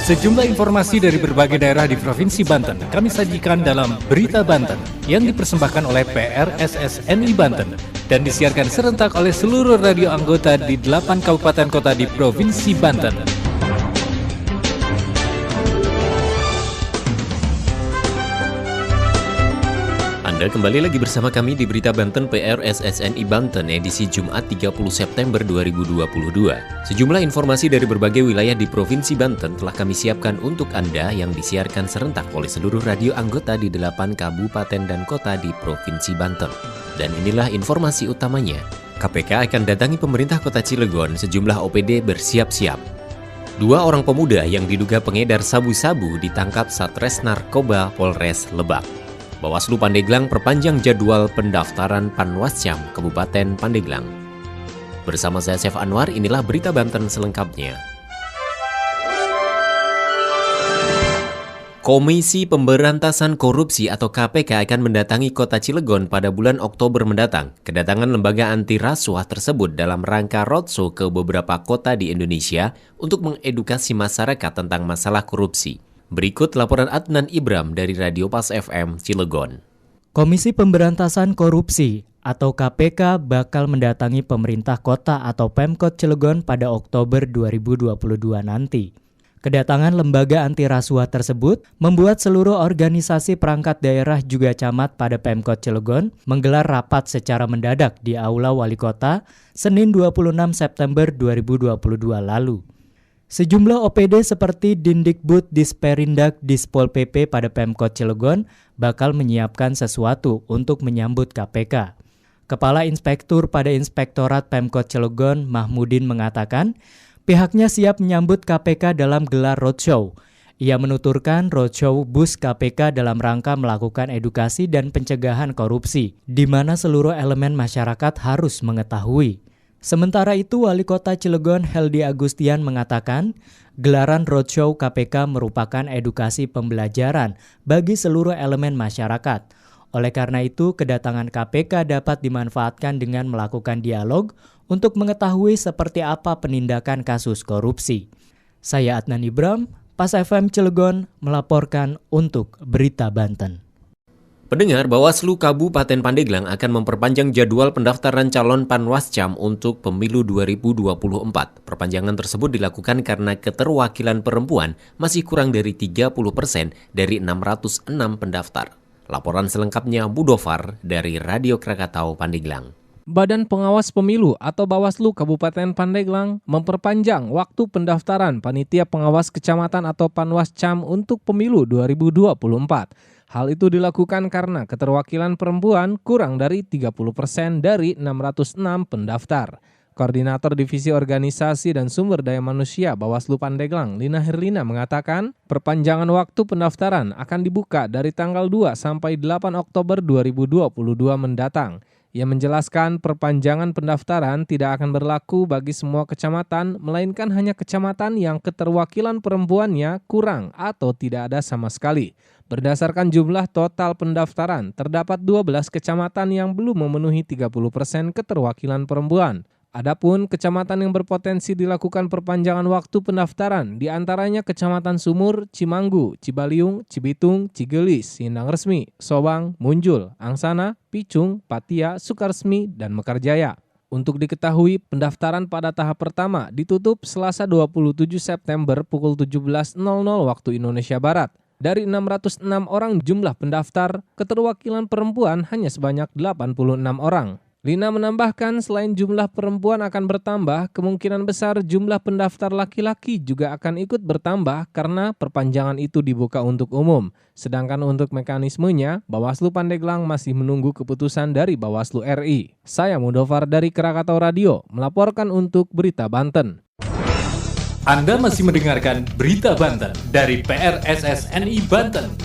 Sejumlah informasi dari berbagai daerah di Provinsi Banten kami sajikan dalam Berita Banten yang dipersembahkan oleh PRSSNI Banten dan disiarkan serentak oleh seluruh radio anggota di 8 kabupaten kota di Provinsi Banten. Anda kembali lagi bersama kami di Berita Banten PRSSNI Banten edisi Jumat 30 September 2022. Sejumlah informasi dari berbagai wilayah di Provinsi Banten telah kami siapkan untuk Anda yang disiarkan serentak oleh seluruh radio anggota di 8 kabupaten dan kota di Provinsi Banten. Dan inilah informasi utamanya. KPK akan datangi pemerintah kota Cilegon, sejumlah OPD bersiap-siap. 2 orang pemuda yang diduga pengedar sabu-sabu ditangkap Satres Narkoba Polres Lebak. Bawaslu Pandeglang perpanjang jadwal pendaftaran Panwascam Kabupaten Pandeglang. Bersama saya Chef Anwar, inilah Berita Banten selengkapnya. Komisi Pemberantasan Korupsi atau KPK akan mendatangi kota Cilegon pada bulan Oktober mendatang. Kedatangan lembaga anti rasuah tersebut dalam rangka roadshow ke beberapa kota di Indonesia untuk mengedukasi masyarakat tentang masalah korupsi. Berikut laporan Adnan Ibram dari Radio Pas FM Cilegon. Komisi Pemberantasan Korupsi atau KPK bakal mendatangi pemerintah kota atau Pemkot Cilegon pada Oktober 2022 nanti. Kedatangan lembaga anti rasuah tersebut membuat seluruh organisasi perangkat daerah juga camat pada Pemkot Cilegon menggelar rapat secara mendadak di Aula Wali Kota Senin 26 September 2022 lalu. Sejumlah OPD seperti Dindikbud, Disperindak, Dispol PP pada Pemkot Cilegon bakal menyiapkan sesuatu untuk menyambut KPK. Kepala Inspektur pada Inspektorat Pemkot Cilegon, Mahmudin mengatakan, pihaknya siap menyambut KPK dalam gelar roadshow. Ia menuturkan roadshow bus KPK dalam rangka melakukan edukasi dan pencegahan korupsi, di mana seluruh elemen masyarakat harus mengetahui. Sementara itu, Wali Kota Cilegon Heldi Agustian mengatakan, gelaran roadshow KPK merupakan edukasi pembelajaran bagi seluruh elemen masyarakat. Oleh karena itu, kedatangan KPK dapat dimanfaatkan dengan melakukan dialog untuk mengetahui seperti apa penindakan kasus korupsi. Saya Adnan Ibram, Pas FM Cilegon, melaporkan untuk Berita Banten. Pendengar, Bawaslu Kabupaten Pandeglang akan memperpanjang jadwal pendaftaran calon Panwascam untuk pemilu 2024. Perpanjangan tersebut dilakukan karena keterwakilan perempuan masih kurang dari 30% dari 606 pendaftar. Laporan selengkapnya Budofar dari Radio Krakatau Pandeglang. Badan Pengawas Pemilu atau Bawaslu Kabupaten Pandeglang memperpanjang waktu pendaftaran Panitia Pengawas Kecamatan atau Panwascam untuk pemilu 2024. Hal itu dilakukan karena keterwakilan perempuan kurang dari 30% dari 606 pendaftar. Koordinator Divisi Organisasi dan Sumber Daya Manusia Bawaslu Pandeglang, Lina Herlina mengatakan, perpanjangan waktu pendaftaran akan dibuka dari tanggal 2 sampai 8 Oktober 2022 mendatang. Ia menjelaskan perpanjangan pendaftaran tidak akan berlaku bagi semua kecamatan, melainkan hanya kecamatan yang keterwakilan perempuannya kurang atau tidak ada sama sekali. Berdasarkan jumlah total pendaftaran, terdapat 12 kecamatan yang belum memenuhi 30% keterwakilan perempuan. Adapun kecamatan yang berpotensi dilakukan perpanjangan waktu pendaftaran diantaranya Kecamatan Sumur, Cimanggu, Cibaliung, Cibitung, Cigelis, Sindang Resmi, Sobang, Munjul, Angsana, Picung, Patia, Sukaresmi, dan Mekarjaya. Untuk diketahui, pendaftaran pada tahap pertama ditutup Selasa 27 September pukul 17.00 waktu Indonesia Barat. Dari 606 orang jumlah pendaftar, keterwakilan perempuan hanya sebanyak 86 orang. Lina menambahkan selain jumlah perempuan akan bertambah, kemungkinan besar jumlah pendaftar laki-laki juga akan ikut bertambah karena perpanjangan itu dibuka untuk umum. Sedangkan untuk mekanismenya, Bawaslu Pandeglang masih menunggu keputusan dari Bawaslu RI. Saya Mudofar dari Krakatau Radio, melaporkan untuk Berita Banten. Anda masih mendengarkan Berita Banten dari PRSSNI Banten.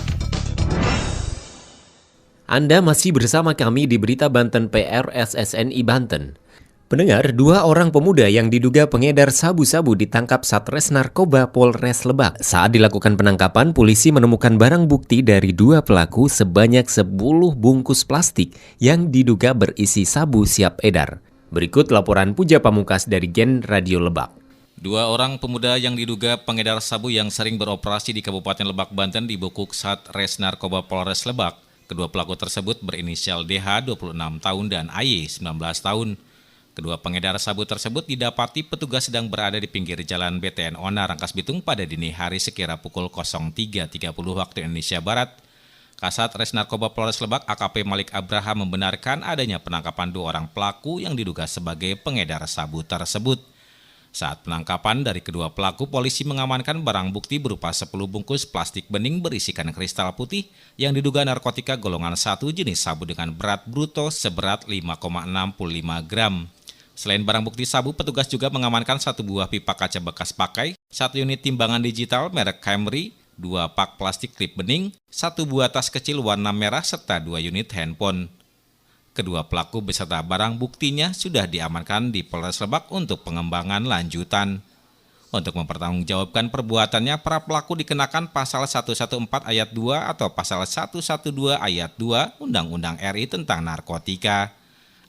Anda masih bersama kami di Berita Banten PRSSNI Banten. Pendengar, 2 orang pemuda yang diduga pengedar sabu-sabu ditangkap Satres Narkoba Polres Lebak. Saat dilakukan penangkapan, polisi menemukan barang bukti dari 2 pelaku sebanyak 10 bungkus plastik yang diduga berisi sabu siap edar. Berikut laporan Puja Pamungkas dari Gen Radio Lebak. Dua orang pemuda yang diduga pengedar sabu yang sering beroperasi di Kabupaten Lebak, Banten dibekuk Satres Narkoba Polres Lebak. Kedua pelaku tersebut berinisial DH 26 tahun dan AY 19 tahun. Kedua pengedar sabu tersebut didapati petugas sedang berada di pinggir jalan BTN Ona Rangkas Bitung pada dini hari sekira pukul 03.30 waktu Indonesia Barat. Kasat Res Narkoba Polres Lebak AKP Malik Abraham membenarkan adanya penangkapan dua orang pelaku yang diduga sebagai pengedar sabu tersebut. Saat penangkapan dari kedua pelaku, polisi mengamankan barang bukti berupa 10 bungkus plastik bening berisikan kristal putih yang diduga narkotika golongan 1 jenis sabu dengan berat bruto seberat 5,65 gram. Selain barang bukti sabu, petugas juga mengamankan 1 buah pipa kaca bekas pakai, 1 unit timbangan digital merek Camry, 2 pak plastik klip bening, 1 buah tas kecil warna merah, serta 2 unit handphone. Kedua pelaku beserta barang buktinya sudah diamankan di Polres Lebak untuk pengembangan lanjutan. Untuk mempertanggungjawabkan perbuatannya, para pelaku dikenakan pasal 114 ayat 2 atau pasal 112 ayat 2 Undang-Undang RI tentang narkotika.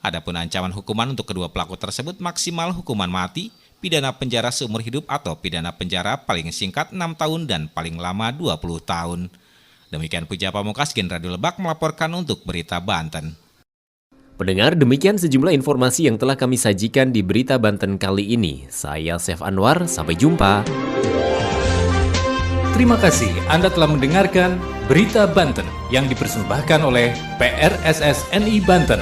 Adapun ancaman hukuman untuk kedua pelaku tersebut maksimal hukuman mati, pidana penjara seumur hidup atau pidana penjara paling singkat 6 tahun dan paling lama 20 tahun. Demikian Puja Pamungkas, Gen Radio Lebak melaporkan untuk Berita Banten. Pendengar, demikian sejumlah informasi yang telah kami sajikan di Berita Banten kali ini. Saya Chef Anwar, sampai jumpa. Terima kasih Anda telah mendengarkan Berita Banten yang dipersembahkan oleh PRSSNI Banten.